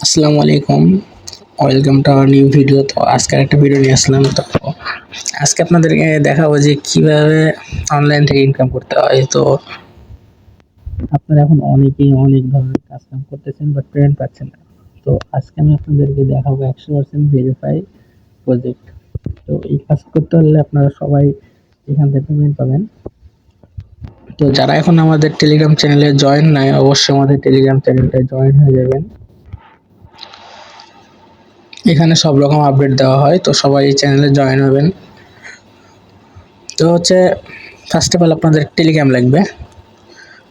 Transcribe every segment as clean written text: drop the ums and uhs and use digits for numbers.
আসসালামু আলাইকুম। Welcome to our new video. তো আজকে একটা ভিডিও নিয়ে আসলাম। তো আজকে আপনাদেরকে দেখাবো যে কিভাবে অনলাইন থেকে ইনকাম করতে হয়। তো আপনারা এখন অনেকেই অনেক ধরনের কাজ কাম করতেছেন বাট পেমেন্ট পাচ্ছেন না। তো আজকে আমি আপনাদেরকে দেখাবো 100% ভেরিফাই প্রজেক্ট। তো এই কাজ করতে হলে আপনারা সবাই এখান থেকে পেমেন্ট পাবেন। তো যারা এখন আমাদের টেলিগ্রাম চ্যানেলে জয়েন নাই, অবশ্যই আমাদের টেলিগ্রাম চ্যানেলটায় জয়েন হয়ে যাবেন। এখানে সব রকম আপডেট দেওয়া হয়, তো সবাই এই চ্যানেলে জয়েন হবেন। তো ফার্স্ট অফ অল আপনাদের টেলিগ্রাম লাগবে।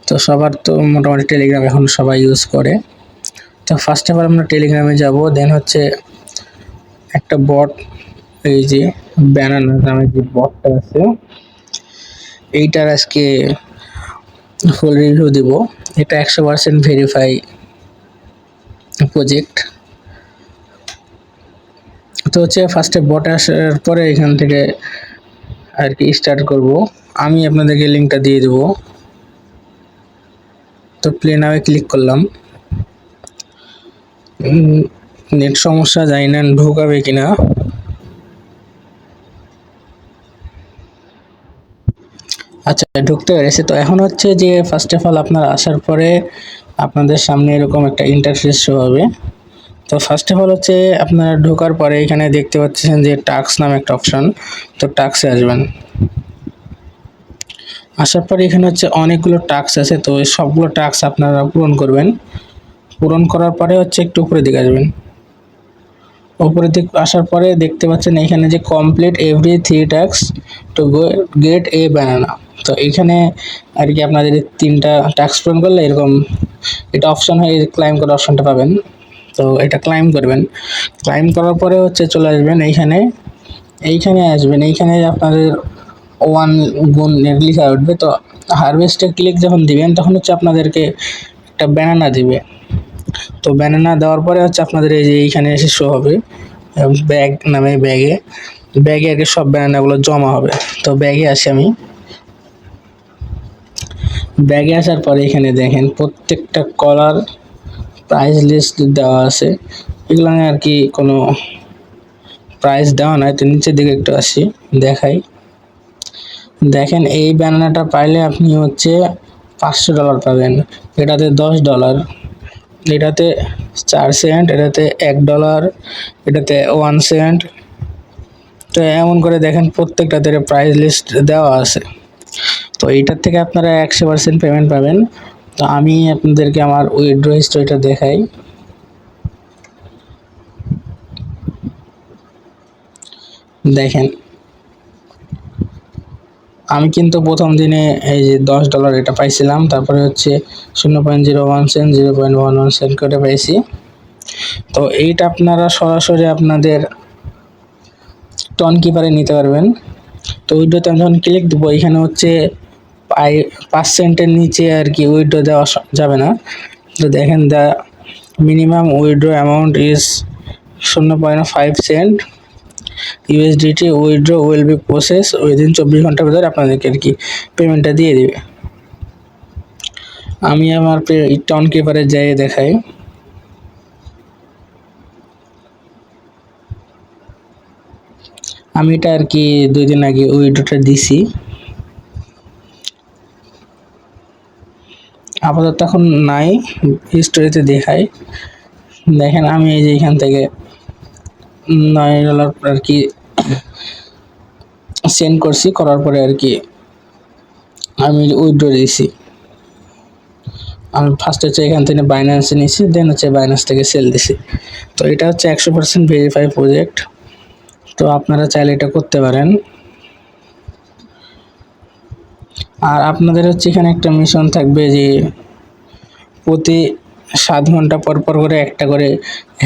তো সবার তো মোটামুটি টেলিগ্রাম এখন সবাই ইউজ করে। তো ফার্স্ট অফ অল আমরা টেলিগ্রামে যাব, দেন একটা বট, এই যে ব্যানানা নামে যে বটটা আছে, এইটার আজকে ফুল রিভিউ দিব। এটা 100% ভেরিফাই প্রজেক্ট। তো ফার্স্টে বট আসার পরে এখান থেকে আর কি স্টার্ট করব। আমি আপনাদেরকে লিঙ্কটা দিয়ে দেবো। তো প্লে নামে ক্লিক করলাম। নেট সমস্যা, জানি না ঢোকাবে কিনা। আচ্ছা, ঢুকতে পেরেছে। তো এখন যে ফার্স্ট অফ অল আপনারা আসার পরে আপনাদের সামনে এরকম একটা ইন্টারফেস শো হবে। তো ফার্স্ট অফ অল আপনারা ঢোকার পরে এখানে দেখতে পাচ্ছেন যে টাস্ক নামে একটা অপশন। তো টাস্কে আসবেন। আসার পরে এখানে অনেকগুলো টাস্ক আছে। তো এই সবগুলো টাস্ক আপনারা পূরণ করবেন। পূরণ করার পরে একটু উপরের দিকে আসবেন। উপরের দিকে আসার পরে দেখতে পাচ্ছেন এখানে যে complete every 3 task to get A banana. তো এখানে আর কি আপনাদের 3টা টাস্ক পূরণ করলে এরকম এটা অপশন হয়ে ক্লাইম করার অপশনটা পাবেন। তো এটা ক্লাইম করবেন। ক্লাইম করার পরে চলে আসবেন এইখানে আসবেন। এইখানে আপনাদের 1 গুণ লেখা উঠবে। তো হারভেস্টে ক্লিক যখন দিবেন তখন আপনাদেরকে একটা ব্যানানা দিবে। তো ব্যানানা দেওয়ার পরে আপনাদের এই যে এইখানে এসে শো হবে ব্যাগ নামে, ব্যাগে আগে সব ব্যানানাগুলো জমা হবে। তো ব্যাগে আসি আমি। ব্যাগে আসার পরে এখানে দেখেন প্রত্যেকটা কলার প্রাইস লিস্ট দেওয়া আছে। এগুলো আর কি কোনো প্রাইস দেওয়া নয়। তো নিচের দিকে একটু আসি, দেখাই। দেখেন এই ব্যানানাটা পাইলে আপনি $500 পাবেন। এটাতে $10, এটাতে 4 সেন্ট, এটাতে $1, এটাতে 1 সেন্ট। তো এমন করে দেখেন প্রত্যেকটাতে প্রাইস লিস্ট দেওয়া আছে। তো এইটার থেকে আপনারা 100% পেমেন্ট পাবেন। তো আমি আপনাদেরকে আমার উইথড্র হিস্ট্রিটা দেখাই। দেখেন আমি কিন্তু প্রথম দিনে এই যে $10 এটা পাইছিলাম। তারপরে 0.01 সেন্ট, 0.11 সেন্ট করে পাইছি। তো এইটা আপনারা সরাসরি আপনাদের টন কিপারে নিতে পারবেন। তো উইথড্রোতে আমি যখন ক্লিক দেবো এখানে 5 সেন্টের নিচে আর কি উইথড্রো দেওয়া যাবে না। তো দেখেন the minimum withdraw amount is 0.5 cent USDT. Withdraw will be process within 24 ঘন্টার ভিতরে আপনাদেরকে আর কি পেমেন্টটা দিয়ে দিবে। আমি আমার টন কিপারে যাই দেখাই। আমি এটা আর কি 2 দিন আগে উইথড্রোটা দিছি। আপাতত এখন নাই, হিস্টোরিতে দেখাই। দেখেন আমি এই যে এখান থেকে $9 আর কি সেন্ড করছি। করার পরে আর কি আমি উইথড্র দিয়েছি। আমি ফার্স্ট এখান থেকে বাইন্যান্সে নিয়েছি, দেন বাইন্যান্স থেকে সেল দিছি। তো এটা 100% ভেরিফাই প্রজেক্ট। তো আপনারা চাইলে এটা করতে পারেন। আর আপনাদের এখানে একটা মিশন থাকবে যে প্রতি 7 ঘন্টা পর পর করে একটা করে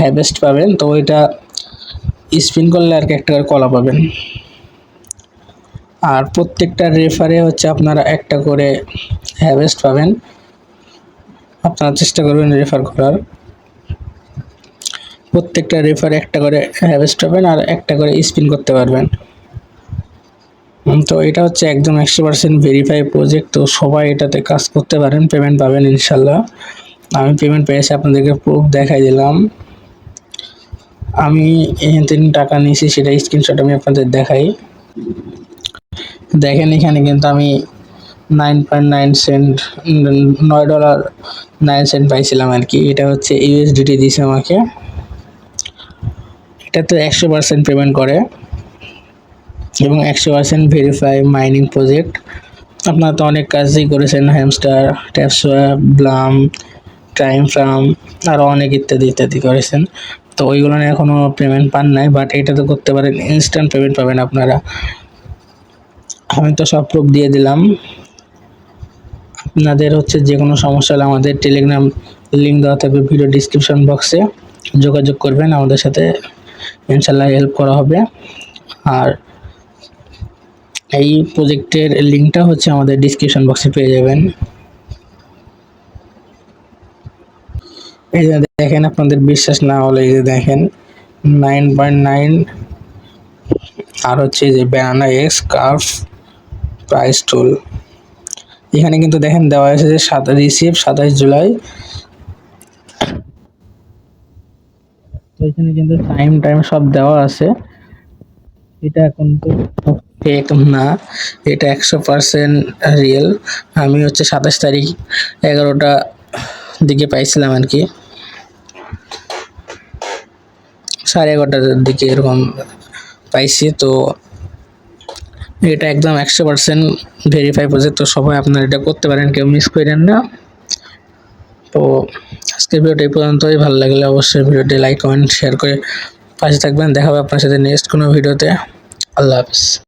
হ্যাভেস্ট পাবেন। তো ওইটা স্পিন করলে আর কি একটা করে কলা পাবেন। আর প্রত্যেকটা রেফারে আপনারা একটা করে হ্যাভেস্ট পাবেন। আপনারা চেষ্টা করবেন রেফার করার। প্রত্যেকটা রেফারে একটা করে হ্যাভেস্ট পাবেন আর একটা করে স্পিন করতে পারবেন। তো এটা একদম 100% ভেরিফাই প্রজেক্ট। তো সবাই এটাতে কাজ করতে পারেন, পেমেন্ট পাবেন ইনশাল্লাহ। আমি পেমেন্ট পেয়েছি, আপনাদেরকে প্রুফ দেখাই দিলাম। আমি এখান থেকে টাকা নিয়েছি সেটা স্ক্রিনশট আমি আপনাদের দেখাই। দেখেন এখানে কিন্তু আমি 9.9 সেন্ট, $9.09 পাইছিলাম আর কি। এটা হচ্ছে ইউএসডিটি দিছে আমাকে। এটা তো 100% পেমেন্ট করে এবং 100% ভেরিফাই মাইনিং প্রজেক্ট। আপনারা তো অনেক কাজই করেছেন, hamster, TapSwap, Blum, time farm, আরও অনেক ইত্যাদি ইত্যাদি করেছেন। তো ওইগুলো নিয়ে এখনও পেমেন্ট পান নাই, বাট এটা তো করতে পারেন, ইনস্ট্যান্ট পেমেন্ট পাবেন আপনারা। আমি তো সব প্রুফ দিয়ে দিলাম। আপনাদের হচ্ছে যে কোনো সমস্যা হলে আমাদের টেলিগ্রাম লিঙ্ক দেওয়া থাকবে ভিডিও ডিসক্রিপশন বক্সে, যোগাযোগ করবেন, আমাদের সাথে ইনশাল্লাহ হেল্প করা হবে। আর এই প্রজেক্টের লিঙ্কটা হচ্ছে আমাদের ডিসক্রিপশন বক্সে পেয়ে যাবেন। এই যে দেখেন, আপনাদের বিশ্বাস না হলে এই যে দেখেন 9.9, আর হচ্ছে যে ব্যানানা এক্স কার্ভ প্রাইস টুল। এখানে কিন্তু দেখেন দেওয়া আছে যে রিসিভ 27 জুলাই। তো এখানে কিন্তু টাইম সব দেওয়া আছে। এটা কিন্তু ফেক না, এটা 100% রিয়েল। আমি হচ্ছে 27 তারিখ 11টা দিকে পাইছিলাম আর কি, 11:30টার দিকে এরকম পাইছি। তো এটা একদম 100% ভেরিফাই প্রজেক্ট। তো সবাই আপনারা এটা করতে পারেন, কেউ মিস করেন না। তো আজকের ভিডিওটা এই পর্যন্তই। ভালো লাগলে অবশ্যই ভিডিওটি লাইক, কমেন্ট, শেয়ার করে পাশে থাকবেন। দেখা হবে আপনার সাথে নেক্সট কোনো ভিডিওতে। আল্লাহ হাফিজ।